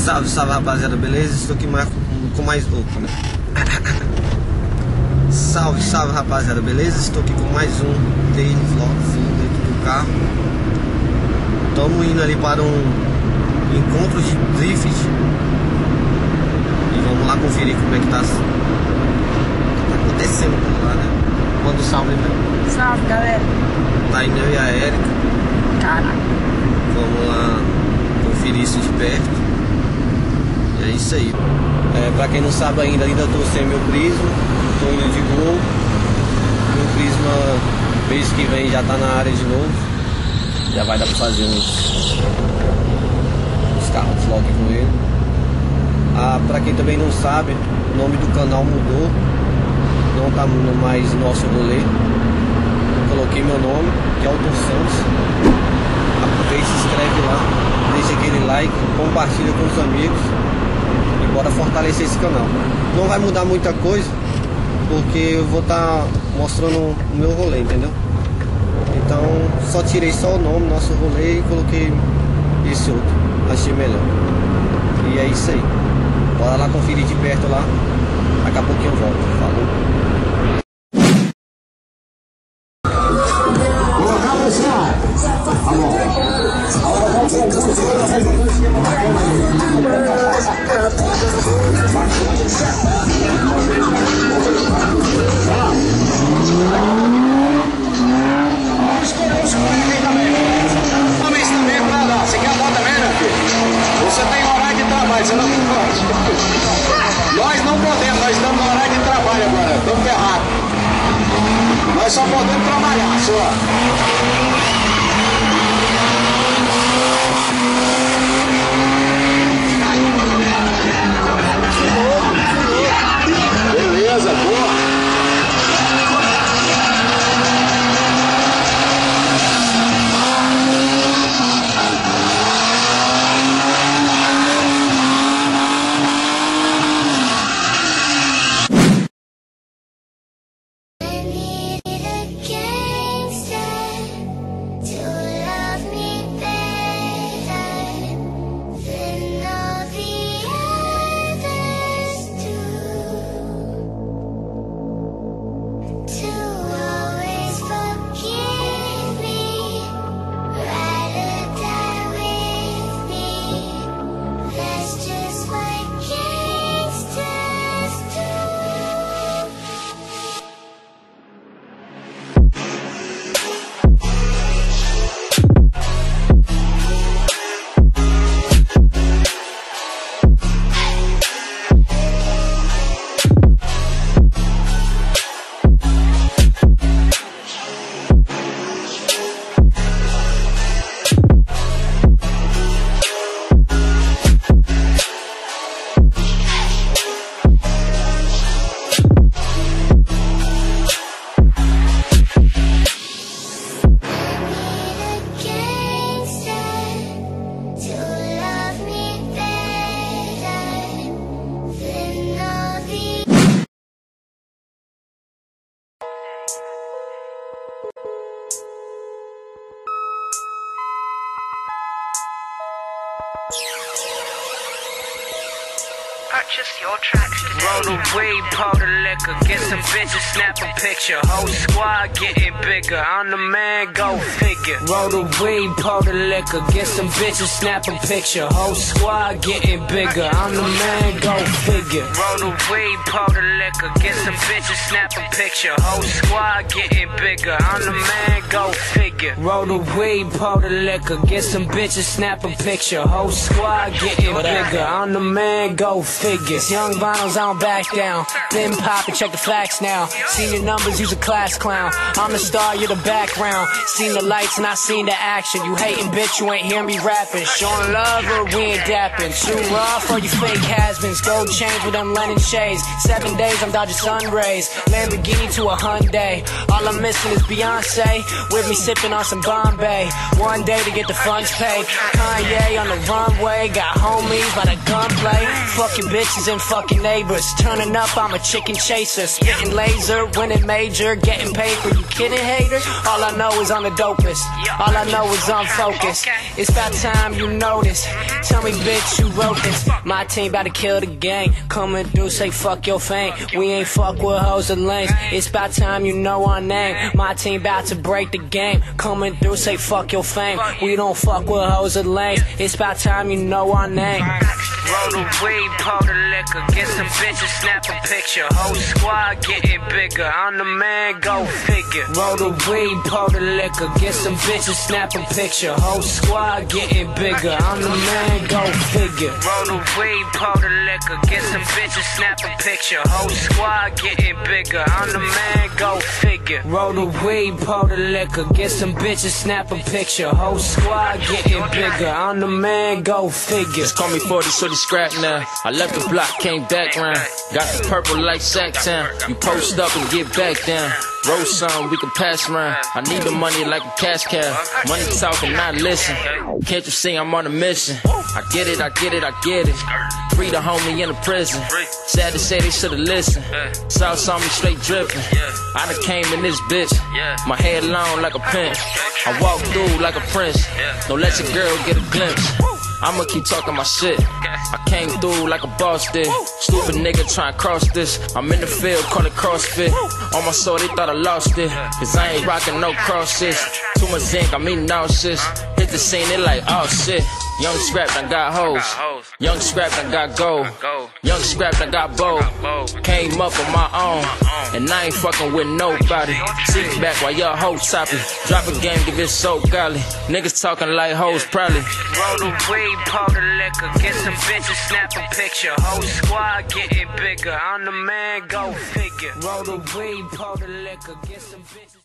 Salve, salve rapaziada, beleza? Estou aqui com mais né? Salve, salve rapaziada, beleza? Estou aqui com mais um daily vlogzinho dentro do carro. Estamos indo ali para um encontro de drift. E vamos lá conferir como é que tá acontecendo por lá, né? Manda um salve, né? Salve, galera. Tá indo eu e a Érica. Caraca. Vamos lá conferir isso de perto. É isso aí. Pra quem não sabe ainda tô sem meu prisma. Tô indo de Gol. Meu prisma, mês que vem já tá na área de novo. Já vai dar pra fazer uns carros vlog com ele. Pra quem também não sabe, o nome do canal mudou. Não tá mais nosso rolê. Coloquei meu nome, que é Autor Santos. Aproveita, se inscreve lá, deixa aquele like, compartilha com os amigos e bora fortalecer esse canal. Não vai mudar muita coisa, porque eu vou estar mostrando o meu rolê, entendeu? Então só tirei só o nome, nosso rolê, e coloquei esse outro, achei melhor. E é isso aí, bora lá conferir de perto lá, daqui a pouquinho eu volto, falou? Você tem horário de trabalho, você não pode. Nós não podemos, nós estamos no horário de trabalho agora, estamos ferrados. Nós só podemos trabalhar, só. Beleza, boa. Purchase your tracks today. Roll the weed, pour the liquor, get some bitches, snap a picture. Whole squad getting bigger, I'm the man, go figure. Roll the weed, pour the liquor, get some bitches, snap a picture. Whole squad getting bigger, I'm the man, go figure. Roll the weed, pour the liquor, get some bitches, snap a picture. Whole squad getting bigger, I'm the man, go figure. Roll the weed, pour the liquor, get some bitches, snap a picture. Whole squad getting bigger, I'm the man, go figure. Young vinyls, I don't back down. Then pop and check the facts now. Seen your numbers, you's a class clown. I'm the star, you're the background. Seen the lights and I seen the action. You hating bitch, you ain't hear me rapping. Showing love or we ain't dapping. Too rough or you fake has-beens. Gold chains with them Lennon shades. 7 days, I'm dodging sun rays. Lamborghini to a Hyundai. All I'm missing is Beyonce with me sipping on some Bombay. One day to get the funds paid. Kanye on the runway. Got homies by the gunplay. Fucking bitches and fucking neighbors. Turning up, I'm a chicken chaser. Spitting laser, winning major. Getting paid for you kidding haters. All I know is I'm the dopest. focus. All I know is I'm focused. It's about time you notice. Tell me, bitch, you wrote this. My team about to kill the game. Coming through, say fuck your fame. We ain't fuck with hoes and lanes. It's about time you know our name. My team about to break the game. Coming through, say fuck your fame. We don't fuck with hoes and lanes. It's about time you know our name. Roll the weed, pour the liquor. Get some bitches, snap a picture. Whole squad getting bigger. I'm the man, go figure. Roll the weed, pour the liquor. Get some bitches, snap a picture. Whole squad getting bigger. I'm the man, go figure. Roll the weed, pour the liquor. Get some bitches, snap a picture. Whole squad getting bigger. I'm the man, go figure. Roll the weed, pour the liquor. Get some bitches, snap a picture. Whole squad getting bigger. I'm the man, go figure. Just call me 40, so they scrap now. I left the block, came back round. Got the purple like Sack Town. You post up and get back down. Roll some, we can pass around. I need the money like a cash cow. Money talking, not listen. Can't you see I'm on a mission? I get it, I get it, I get it. Free the homie in the prison. Sad to say they should've listened. Sauce on me straight dripping. I done came in this bitch. My hair long like a pinch. I walk through like a prince. Don't let your girl get a glimpse. I'ma keep talking my shit. I came through like a boss did. Stupid nigga tryna cross this. I'm in the field, call it CrossFit. On my soul, they thought I lost it. Cause I ain't rocking no crosses. Too much zinc, I'm eating nauseous. Hit the scene, they like, oh shit. Young scrap, I got hoes. Young scrap, I got gold. Young scrap, I got bold. Came up on my own. And I ain't fucking with nobody. Sit back while your hoes topping. Drop a game, give it so golly. Niggas talking like hoes probably. Roll the weed, pour the liquor. Get some bitches, snap a picture. Whole squad getting bigger. I'm the man, go figure. Roll the weed, pour the liquor. Get some bitches.